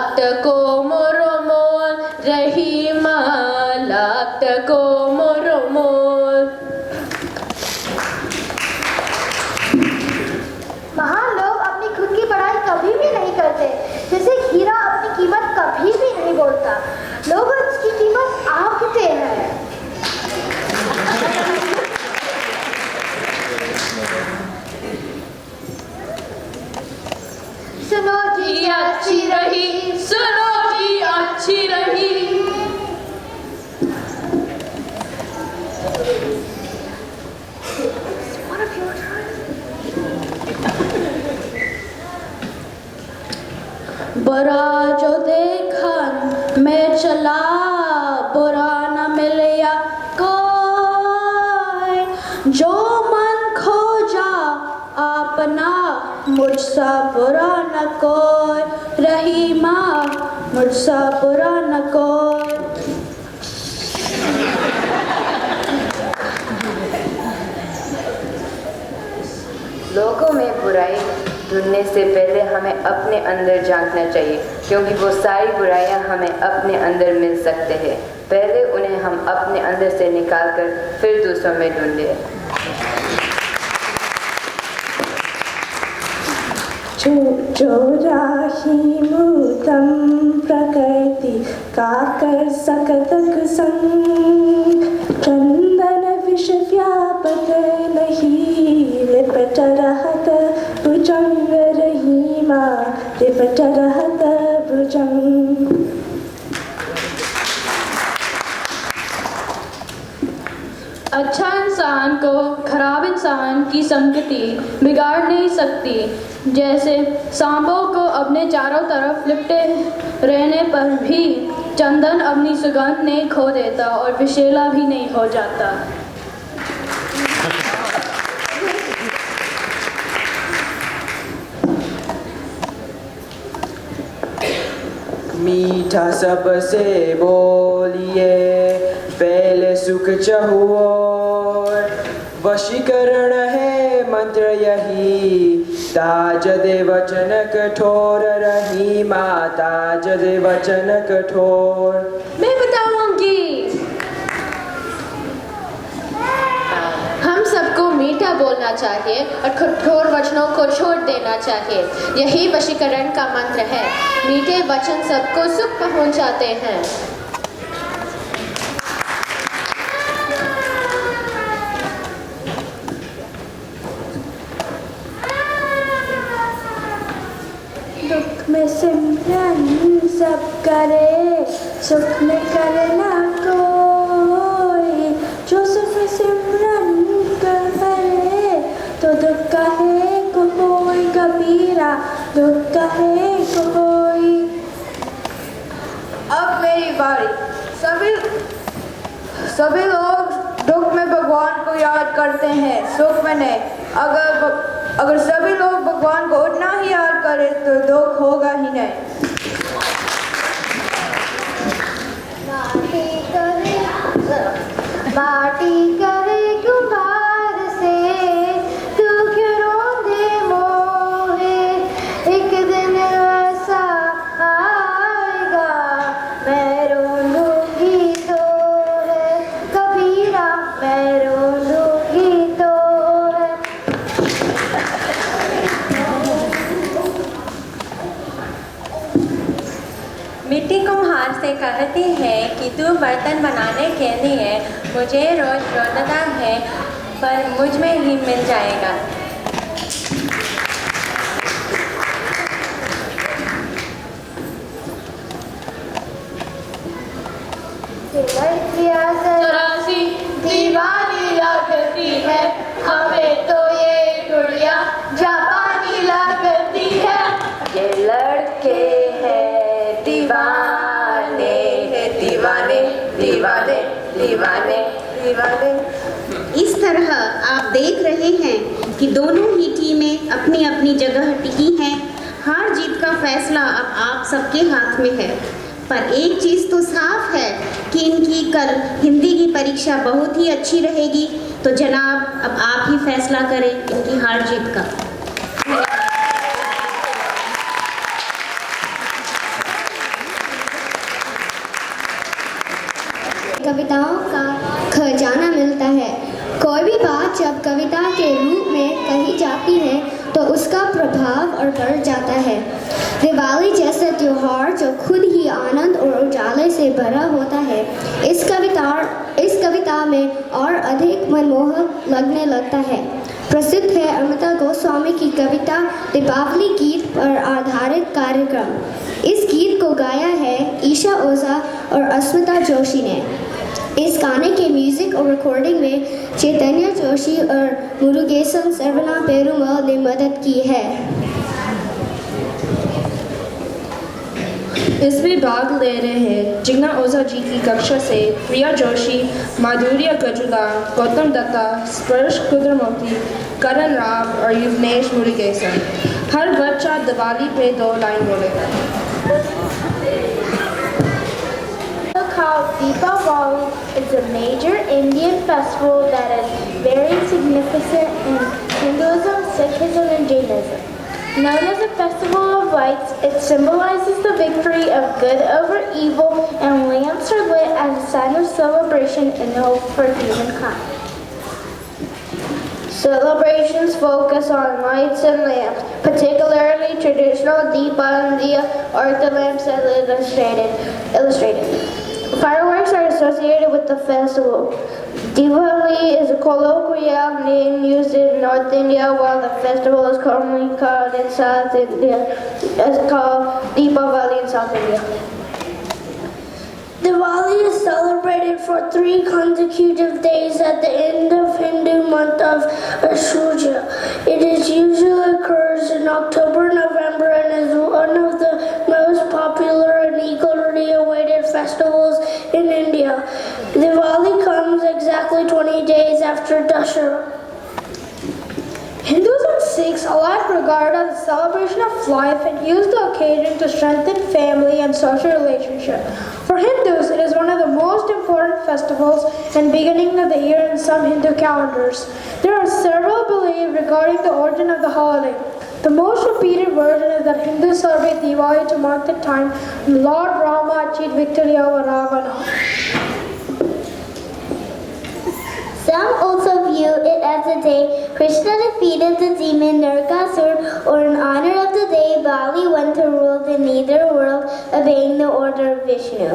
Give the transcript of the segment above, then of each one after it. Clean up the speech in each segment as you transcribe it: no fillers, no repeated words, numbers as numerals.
Laktako moromol, Rahima, Laktako moromol. महान लोग अपनी खुद की बड़ाई कभी भी नहीं करते, जैसे हीरा अपनी कीमत कभी भी नहीं बोलता। लोग उसकी कीमत आंकते हैं। सुनो जी अच्छी रही, सुनो जी अच्छी रही। बुरा जो देखा मैं चला, बुरा न मिलया कोई, जो मन खोजा अपना, मुझसा बुरा न कोई, रहीमा मुझसा बुरा न कोई। लोगों में बुराई ढूंढने से पहले हमें अपने अंदर झांकना चाहिए, क्योंकि वो सारी बुराइयां हमें अपने अंदर मिल सकते हैं। पहले उन्हें हम अपने अंदर से निकालकर फिर दूसरों में ढूंढें। चोराहीमुतं प्रकृति काकर सकतक संग, चंदन विष व्यापक नहीं, लिपट रहत भुजंग रहीमा, लिपट रहत भुजंग। अच्छा इंसान को खराब इंसान की संगति बिगाड़ नहीं सकती। जैसे सांपों को अपने चारों तरफ लिपटे रहने पर भी चंदन अपनी सुगंध नहीं खो देता और विषैला भी नहीं हो जाता। मीठा सबसे बोलिए, पहले सुख चहुओ, वशीकरण है मंत्र यही, ताज दे वचन कठोर रहीमा, ताज दे वचन कठोर। मैं बताऊंगी। हम सबको मीठा बोलना चाहिए और कठोर वचनों को छोड़ देना चाहिए। यही वशीकरण का मंत्र है। मीठे वचन सबको सुख पहुंचाते हैं। दुख में सिमरन सब करे, सुख में करे ना कोई, जो सुख सिमरन करे तो दुख कहे को कोई, कबीरा दुख कहे को कोई। अब मेरी बारी। सभी लोग दुख में भगवान को याद करते हैं, सुख में नहीं। अगर सभी लोग भगवान को उतना ही याद करें तो दुख होगा ही नहीं। माटी करे कुम्हार से, तू क्यों रोंदे मोहे, एक दिन ऐसा आएगा मैं रोंदूंगी तो है, कबीरा मैं रोंदूंगी तो है। मिट्टी कुम्हार से कहती है कि तू बर्तन बनाने के लिए मुझे रोज रोना है, पर मुझ में ही मिल जाएगा। चौरासी दीवानी लगती है, हमें तो ये गुड़िया जापानी लगती है। ये लड़के हैं दीवाने, दीवाने दीवाने दीवाने दीवाने। इस तरह आप देख रहे हैं कि दोनों ही टीमें अपनी अपनी जगह टिकी हैं। हार जीत का फैसला अब आप सबके हाथ में है, पर एक चीज़ तो साफ है कि इनकी कल हिंदी की परीक्षा बहुत ही अच्छी रहेगी। तो जनाब अब आप ही फैसला करें इनकी हार जीत का। उसका प्रभाव और बढ़ जाता है। दिवाली जैसा त्योहार जो खुद ही आनंद और उजाले से भरा होता है, इस कविता में और अधिक मनमोहक लगने लगता है। प्रसिद्ध है अमृता गोस्वामी की कविता दीपावली गीत पर आधारित कार्यक्रम। इस गीत को गाया है ईशा ओझा और अस्मिता जोशी ने। इस गाने के म्यूजिक और रिकॉर्डिंग में चैतन्य जोशी और मुरुगेसन सर्वना पेरुमल ने मदद की है। इसमें भाग ले रहे हैं जिग्ना ओझा जी की कक्षा से प्रिया जोशी, माधुर्य गजुला, गौतम दत्ता, स्पर्श कुद्रमूर्ति, करण राव और युवनेश मुरुगेसन। हर बच्चा दिवाली पे 2 लाइन बोलेगा। Look how Deepavali is a major Indian festival that is very significant in Hinduism, Sikhism, and Jainism. Known as a festival of lights, it symbolizes the victory of good over evil, and lamps are lit as a sign of celebration and hope for humankind. Celebrations focus on lights and lamps, particularly traditional Deepa and Diya Artha lamps as illustrated. Fireworks are associated with the festival. Diwali is a colloquial name used in North India, while the festival is commonly called in South India as called Deepavali in South India. Diwali is celebrated for 3 consecutive days at the end of Hindu month of Ashuja. It is usually occurs in October, November, and is one of the most popular and eagerly awaited festivals in India. Diwali comes exactly 20 days after Dussehra. Hindus and Sikhs alike regard it as a celebration of life and use the occasion to strengthen family and social relationships. For Hindus, it is one of the most important festivals and beginning of the year in some Hindu calendars. There are several beliefs regarding the origin of the holiday. The most repeated version is that Hindus celebrate Diwali to mark the time when Lord Rama achieved victory over Ravana. Some also view it as the day Krishna defeated the demon Narkasur, or in honor of the day Bali went to rule the netherworld, obeying the order of Vishnu.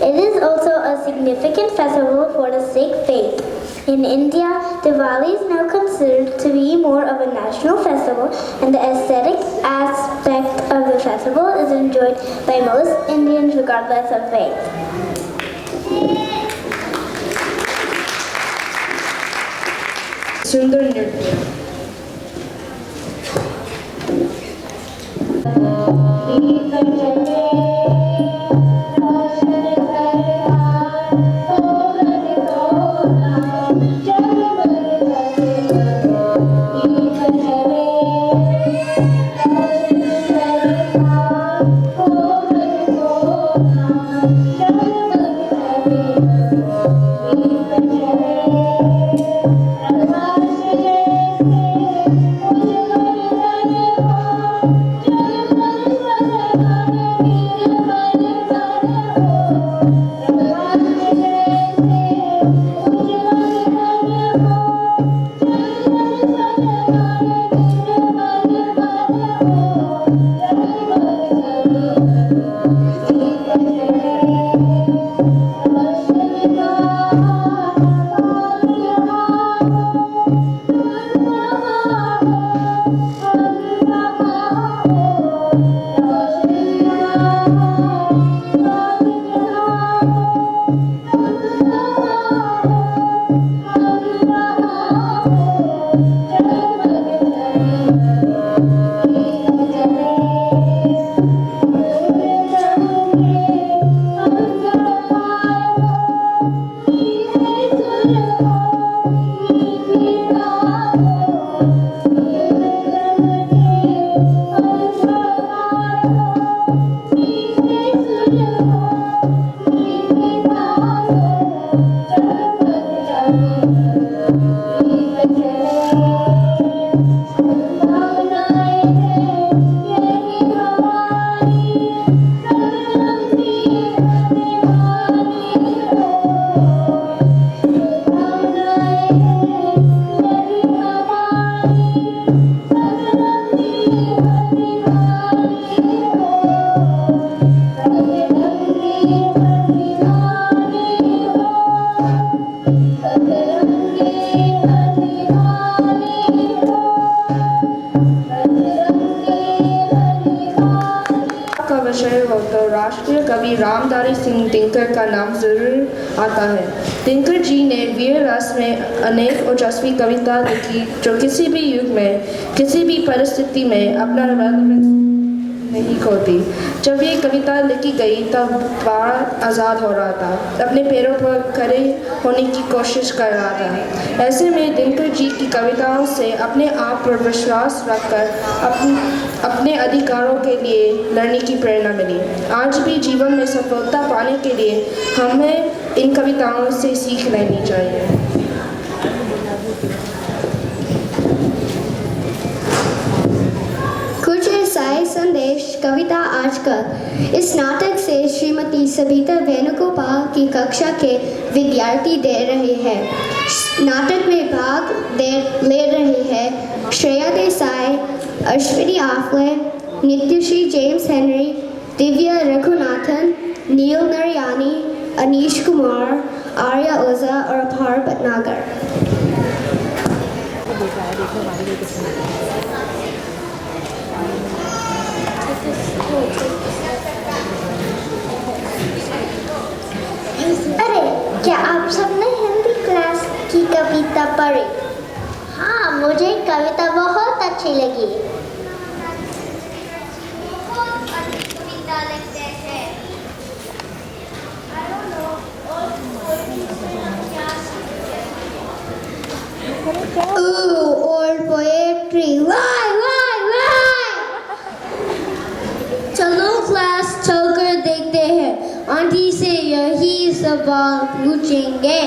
It is also a significant festival for the Sikh faith. In India, Diwali is now considered to be more of a national festival, and the aesthetic aspect of the festival is enjoyed by most Indians regardless of faith. सुंदर नृत्य। Thank you. विषय हो तो राष्ट्रीय कवि रामधारी सिंह दिनकर का नाम जरूर आता है। दिनकर जी ने वीर रस में अनेक ओजस्वी कविता लिखी जो किसी भी युग में किसी भी परिस्थिति में अपना रेलेवेंस नहीं खोती। जब ये कविता लिखी गई तब भारत आज़ाद हो रहा था, अपने पैरों पर खड़े होने की कोशिश कर रहा था। ऐसे में दिनकर जी की कविताओं से अपने आप पर विश्वास रखकर अपने अधिकारों के लिए लड़ने की प्रेरणा मिली। आज भी जीवन में सफलता पाने के लिए हमें इन कविताओं से सीख लेनी चाहिए। कुछ ईसाई संदेश कविता आजकल इस नाटक से श्रीमती सबिता वेणुगोपाल की कक्षा के विद्यार्थी दे रहे हैं। नाटक में भाग ले रहे हैं श्रेया देसाई, अश्विनी आफले, नित्यश्री जेम्स हेनरी, दिव्या रघुनाथन, नील नरियानी, अनीश कुमार, आर्या ओझा और अपार भटनागर। अरे क्या आप सबने हिंदी क्लास की कविता पढ़ी? हाँ, मुझे कविता बहुत अच्छी लगी। Old poetry, why? चलो क्लास चलकर देखते हैं, आंटी से यही सवाल पूछेंगे।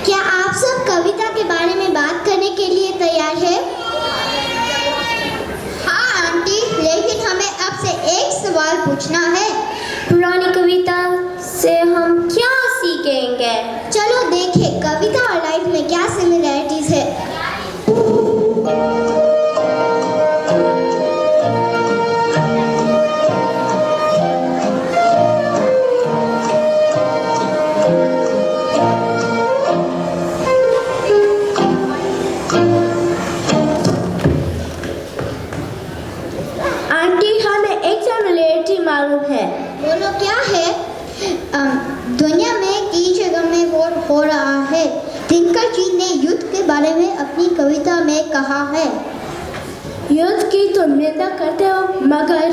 क्या आप सब कविता के बारे में बात करने के लिए तैयार हैं? हाँ आंटी, लेकिन हमें आपसे एक सवाल पूछना है। पुरानी कविता से हम क्या सीखेंगे? चलो देखें कविता और लाइफ में क्या सिमिलरिटीज है। आंटी, हमें एक सिमिलरिटी मालूम है। बोलो क्या है? दुनिया में कई जगह में वॉर हो रहा है। दिनकर जी ने युद्ध के बारे में अपनी कविता में कहा है। युद्ध की तो निंदा करते हो, मगर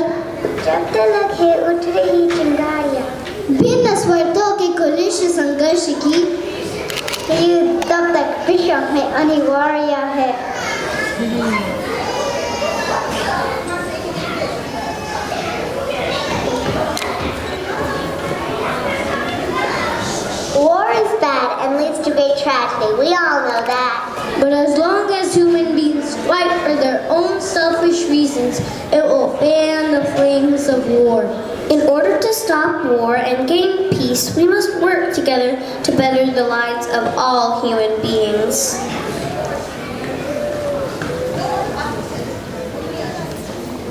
जब तलक है उठ रही चिंगारियाँ, भिन्न स्वार्थों के खुलिश संघर्ष की तब तक विश्व में अनिवार्य है। War is bad and leads to great tragedy. We all know that. But as long as human beings fight for their own selfish reasons, it will fan the flames of war. In order to stop war and gain peace, we must work together to better the lives of all human beings.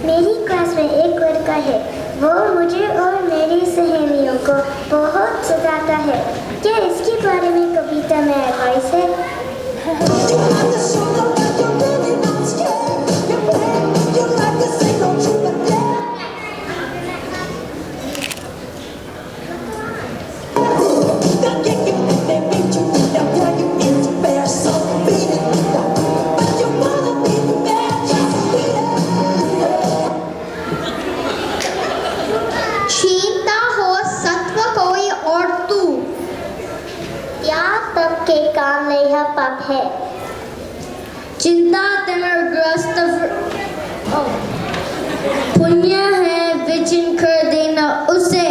मेरी class में एक लड़का है, वो मुझे और मेरी सहेलियों को बहुत सताता है। क्या इसके बारे में कविता में एडवाइस है? छीनता हो सत्व कोई और तू, त्याग तब के काम नहीं पाप है। चिंता तिमिरग्रस्त पुण्य है विचिन कर देना उसे।